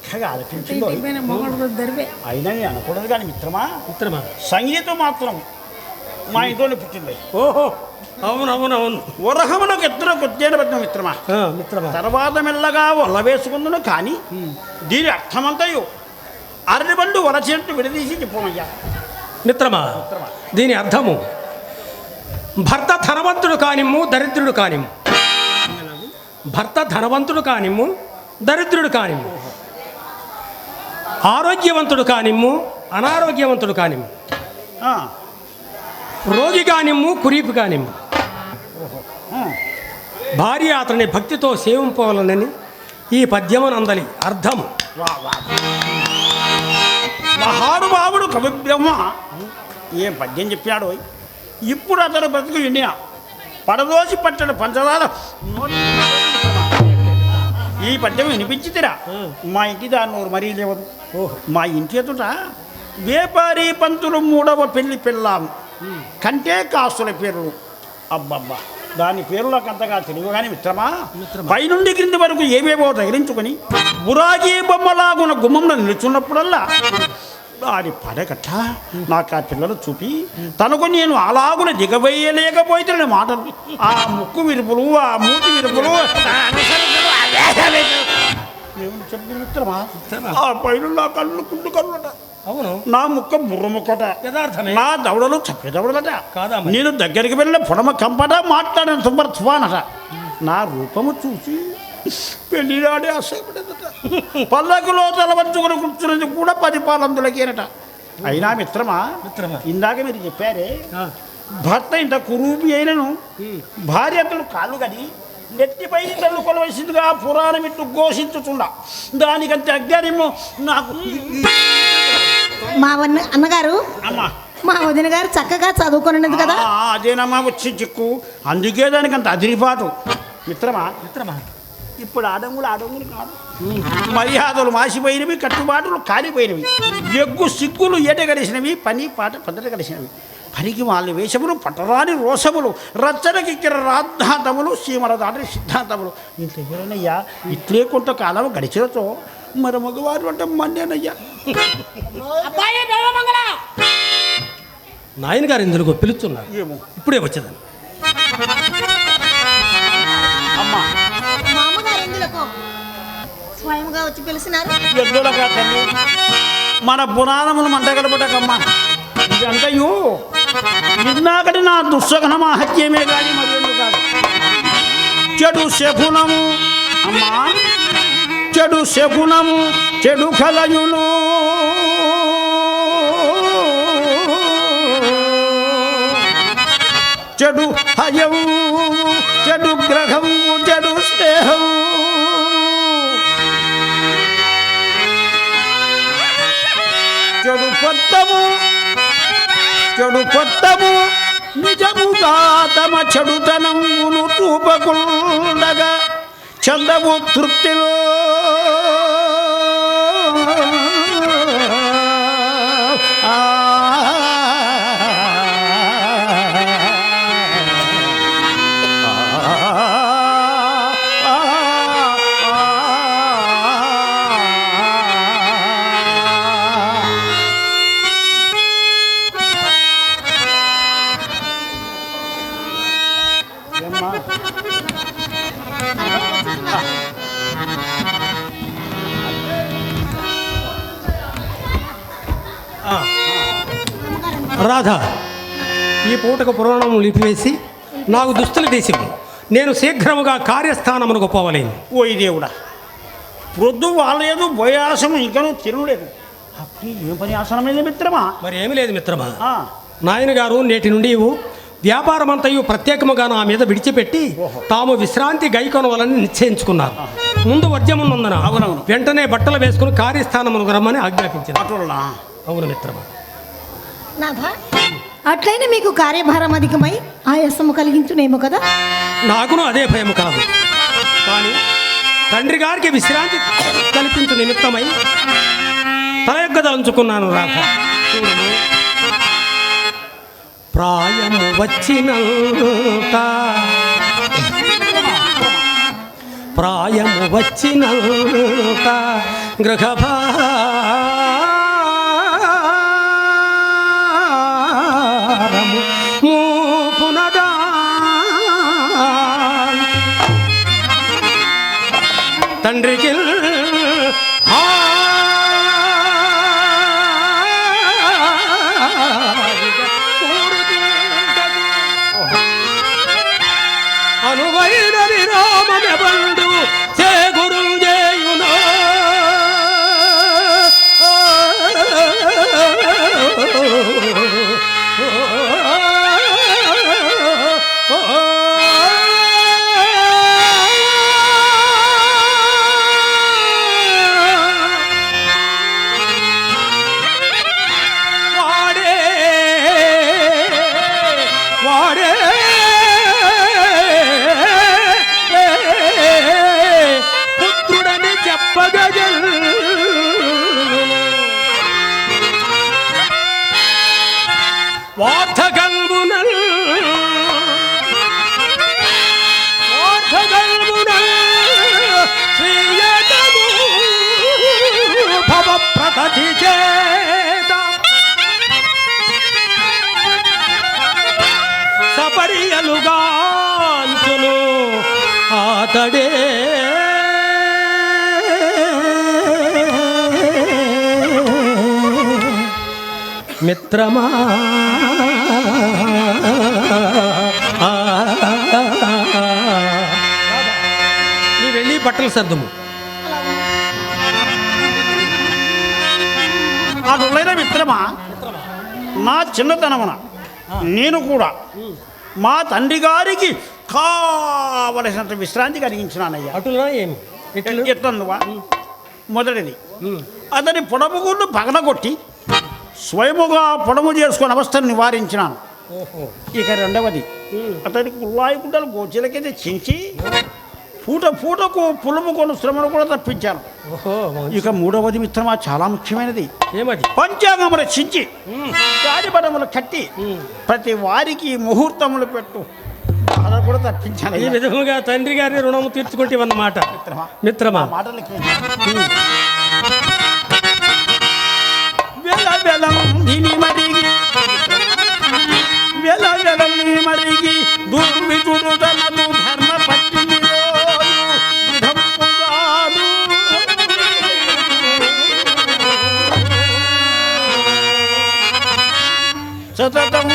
చక్కగా ఆలపించిందో అయినా నేను అనకూడదు కానీ మిత్రమా మిత్రమా సంగీతం మాత్రం మా ఇంట్లోనే పుట్టింది. ఓహో అవునవునవును. ఉరహములకు ఇద్దరు కొద్దిగా పెట్టిన మిత్రమా మిత్రమా తర్వాత మెల్లగా వల్ల వేసుకుందును. కానీ దీని అర్థమంతయు అరటిబండు వరచేట్టు విడదీసి చెప్పమయ్యా. మిత్రమా దీని అర్థము భర్త ధనవంతుడు కానిమ్ము దరిద్రుడు కానిమ్ము. భర్త ధనవంతుడు కానిమ్ము దరిద్రుడు కానిమ్ము, ఆరోగ్యవంతుడు కానిమ్ము అనారోగ్యవంతుడు కానిమ్ము, రోగి కానిమ్ము కురీపు కానిమ్ము, భార్య అతని భక్తితో సేవింపవలనని ఈ పద్యమునందలి అర్థము. మహానుభావుడు కవి బ్రహ్మ ఏ పద్యం చెప్పాడు. ఇప్పుడు అతను బ్రతుకు ఎండిన పడదోసి పట్టడు పంచదార ఈ పద్యం వినిపించితిరా. మా ఇంటి దాని నోరు మరీ లేవదు. మా ఇంటి ఎదుట వ్యాపారి పంతులు 3వ పెళ్లి పెళ్ళాము కంటే కాస్తుల పేర్లు. అబ్బబ్బా దాని పేరులకు అంతగా తెలియదు కానీ మిత్రమా పైనుండి క్రింది వరకు ఏవేవో తగిలించుకొని బురాగి బొమ్మలాగున్న గుమ్మంలో నిలుచున్నప్పుడల్లా దాని పడగట్ట నాకు ఆ పిల్లలు చూపి తనకు నేను అలాగున దిగవేయలేకపోతే మాటలు ఆ ముక్కు విరుపులు ఆ మూతి విరుపులు ఏమని చెప్పి మిత్రమా ఆ పైన నా కళ్ళు కుండు కళ్ళట. అవును నా ముక్క బుర్ర ముక్కట, నా దవడలు చప్పే దవడలట, నేను దగ్గరికి వెళ్ళిన పొడమ కంపట మాట్లాడిన తుఫానట. నా రూపము చూసి పెళ్లినాడే అసహ్యపడేదట. పల్లకులో తలవంచుకుని కూర్చున్నది కూడా 10 పాలందులకేనట. అయినా మిత్రమా ఇందాక మీరు చెప్పారే భర్త ఇంత కురూపి అయినను భార్య అతను కాళ్ళు కడి నెత్తిపై తల్లు కొలవలసిందిగా పురాణం ఇట్టు ఘోషించుచుండ దానికంటే అజ్ఞానము నాకు. మా అన్నగారు అమ్మా మా వదిన గారు చక్కగా చదువుకున్నది కదా. అదేనమ్మా వచ్చి చిక్కు అందుకే దానికంత అదిరిపాటు. మిత్రమా ఇప్పుడు ఆడంగులు కాదు. మర్యాదలు మాసిపోయినవి, కట్టుబాటులు కాలిపోయినవి, ఎగ్గు సిగ్గులు ఏట కలిసినవి, పని పాట పద్ధతి కలిసినవి, పనికి వాళ్ళ వేషములు పట్టరాని రోషములు, రచ్చనకిక్కిన రాద్ధాంతములు, సీమల దాటి సిద్ధాంతములు. ఇంత ఎవరనయ్యా ఇట్లే కొంతకాలం గడిచినతో మరి మగవారు అంటే మండేనయ్యా. నాయన గారు ఇందులో పిలుస్తున్నారు. ఏమో ఇప్పుడే వచ్చేదాన్ని. అమ్మా మామగారు ఎందులకు స్వయంగా వచ్చి పిలిచినారు. ఎద్దులకా తల్లి మన పురాణములు మంటగడపటకమ్మా. ఇదంతయు ఇందాకటి నా దుస్సగన మహత్యమే కానీ మరి కాదు. చెడు శకునము అమ్మా, చెడు శకునము, చెడు కలయును, చెడు హయము, చెడు గ్రహము, చెడు స్నేహము, చెడు పొత్తము, చెడు పొత్తము నిజముగా తమ చెడుతనమును చూపకుండగా చందము తృప్తిలో రాధ ఈ పూటకు పురాణం లిపివేసి నాకు దుస్తులు తీసివు. నేను శీఘ్రముగా కార్యస్థానమునకు పోవలేను. ఓయి దేవుడా, ప్రొద్దు వాళ్ళలేదు బోయాసము ఇంకనూ తినలేదు. అప్పుడు ఏం పని ఆసనమైంది మిత్రమా? మరి ఏమి లేదు మిత్రమా. నాయన గారు నేటి నుండి వ్యాపారమంతయు ప్రత్యేకముగా నా మీద విడిచిపెట్టి తాము విశ్రాంతి గైకొనవాలని నిశ్చయించుకున్నారు. ముందు వర్జమున్నందున వెంటనే బట్టలు వేసుకుని కార్యస్థానమునకు రమ్మని ఆజ్ఞాపించారు. అవును మిత్రమా. అట్లయినా మీకు కార్యభారం అధికమై ఆయాసము కలిగించునేమో కదా. నాకును అదే భయం కాదు, కానీ తండ్రి గారికి విశ్రాంతి కల్పించు నిమిత్తమై తలయొగ్గదలుచుకున్నాను. రాధ చూడను, ప్రాయము వచ్చినంత ప్రాయము వచ్చినంత గృహభారము మూపునదా తండ్రికి అనువైన విరామనెబండు చేగురు చేయునో సపరియలుగాంచును ఆతడే మిత్రమా నీ వెళ్ళి బట్టలు సర్దుము. అటులైన మిత్రమా, నా చిన్నతనమున నేను కూడా మా తండ్రి గారికి కావలసినంత విశ్రాంతి కలిగించినానయ్యా. అటులా ఏమి ఎట్లనువా? మొదటిది, అతని పొడముగుళ్ళు పగలగొట్టి స్వయముగా పొడము చేసుకుని అవస్థను నివారించినాను. ఇక రెండవది, అతనికి కుళ్ళాయి గుడ్డలు గోచలకైతే చించి పూట పూటకు పులుముకొని శ్రమను కూడా తప్పించాను. ఇక మూడవది మిత్రమా, చాలా ముఖ్యమైనది. ఏమది? పంచాంగములు చించి గాడిపడములు కట్టి ప్రతి వారికి ముహూర్తములు పెట్టు అలా కూడా తప్పించాను. ఈ విధముగా తండ్రి గారిని రుణము తీర్చుకుంటేవన్నమాట మిత్రమా. మాటలకి వెల వెలం దిని మరిగి వెల వెలం మరిగి దుర్విటుడు తనదు ధర్మ పట్టిని సతతం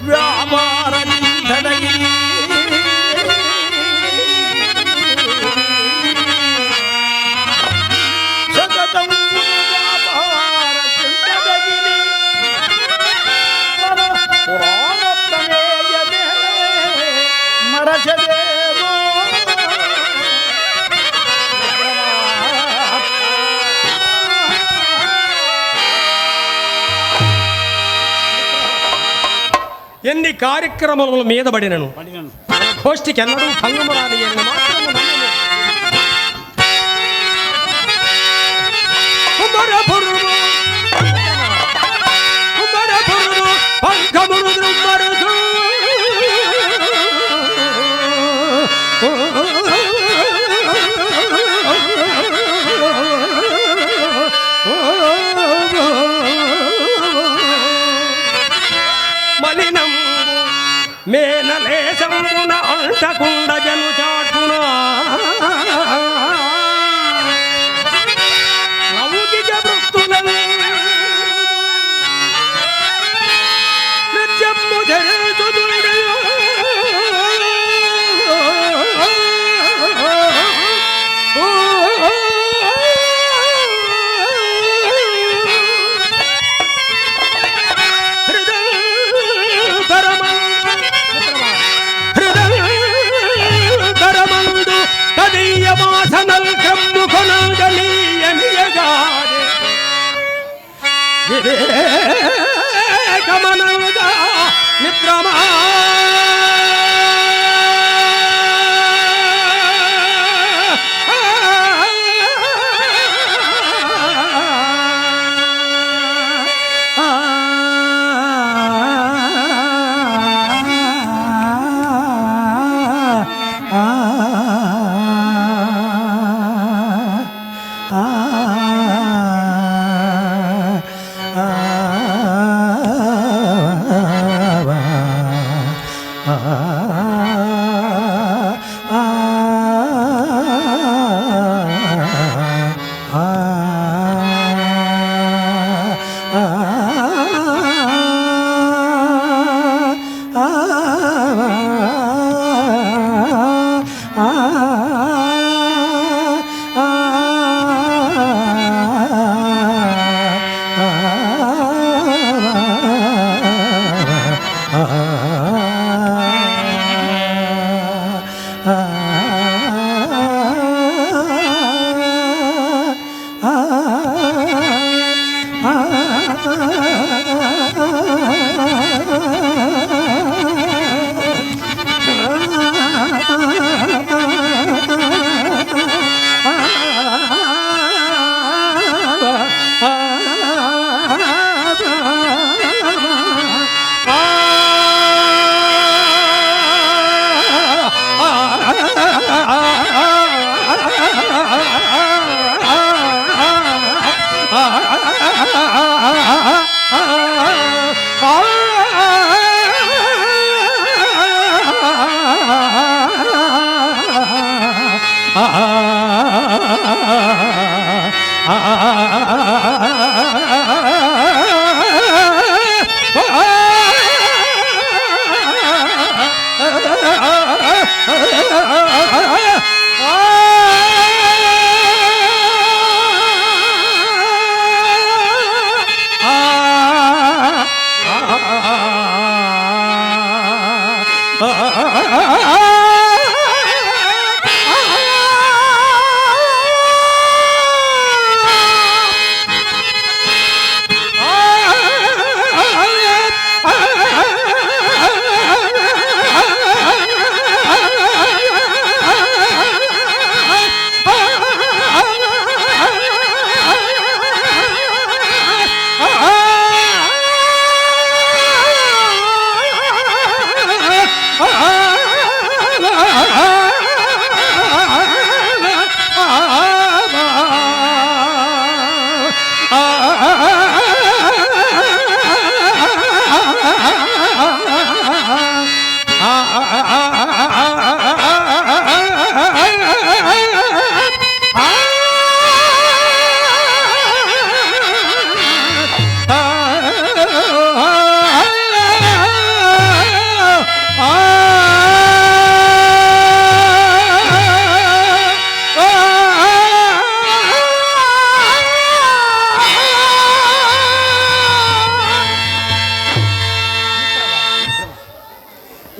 వ్యాపార ధనగిరి సతతం వ్యాపార చింతదగిరి మన పురాణ ప్రమేయమే మరచదేవో ఎన్ని కార్యక్రమముల మీద పడినను గోష్ఠికి ఎన్నడూ భంగము రాని ఎన్ని మాత్రము నమ్మను. కుమరపురుము కుమరపురుము పంకమును ద్రుమ్మరుదు మలినం మేనలేశంబున అంటకుండ జను చాటునా లౌకిక భక్తులను నిత్యము జయతుదుడయో వాసనల్ క్రమ్ము కొనగనీయనియగాడే వివేకమనగా మిత్రమా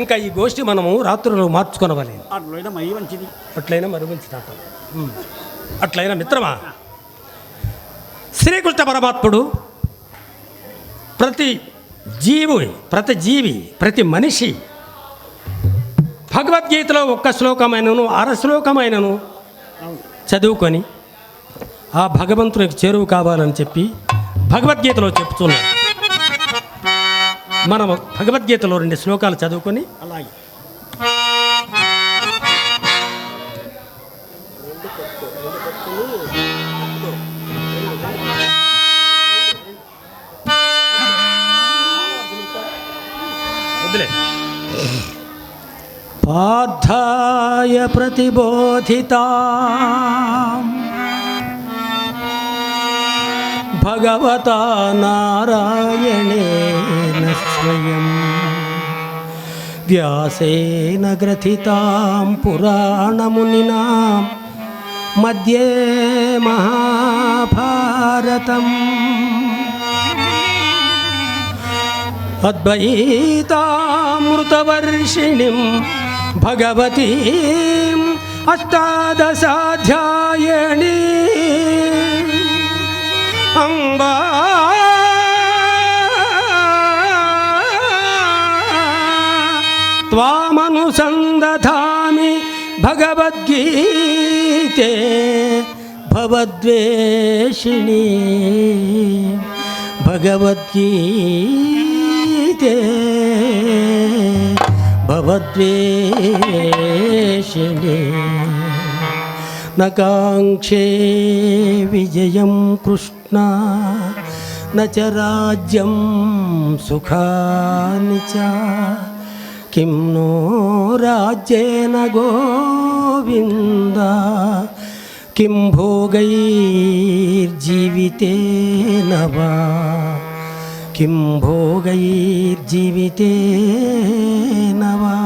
ఇంకా ఈ గోష్ఠి మనము రాత్రులు మార్చుకొనవాలి. అట్లయినా మరీ మంచిది. అట్లయినా మరి మంచిది. అట్లయినా మిత్రమా, శ్రీకృష్ణ పరమాత్ముడు ప్రతి జీవి ప్రతి మనిషి భగవద్గీతలో ఒక్క శ్లోకమైనను శ్లోకమైనను చదువుకొని ఆ భగవంతునికి చేరువు కావాలని చెప్పి భగవద్గీతలో చెప్తున్నాడు. మనం భగవద్గీతలో 2 శ్లోకాలు చదువుకొని అలాగే వదిలే. పార్థాయ ప్రతిబోధితా భగవతా నారాయణేన స్వయం వ్యాసేన గ్రథితాం పురాణమునినా మధ్యే మహాభారతం అద్వైతామృతవర్షిణిం భగవతీం అష్టాదశాధ్యాయణీ అంబా త్వామనుసందధామి భగవద్గీతే భవద్వేషిణి భగవద్గీతే భవద్వేషిణి నకాంక్షే విజయం కృష్ణ నచ రాజ్యం సుఖాని చ కిం నో రాజ్యేన గోవింద కిం భోగైర్జీవితేన వా కిం భోగైర్జీవితేన వా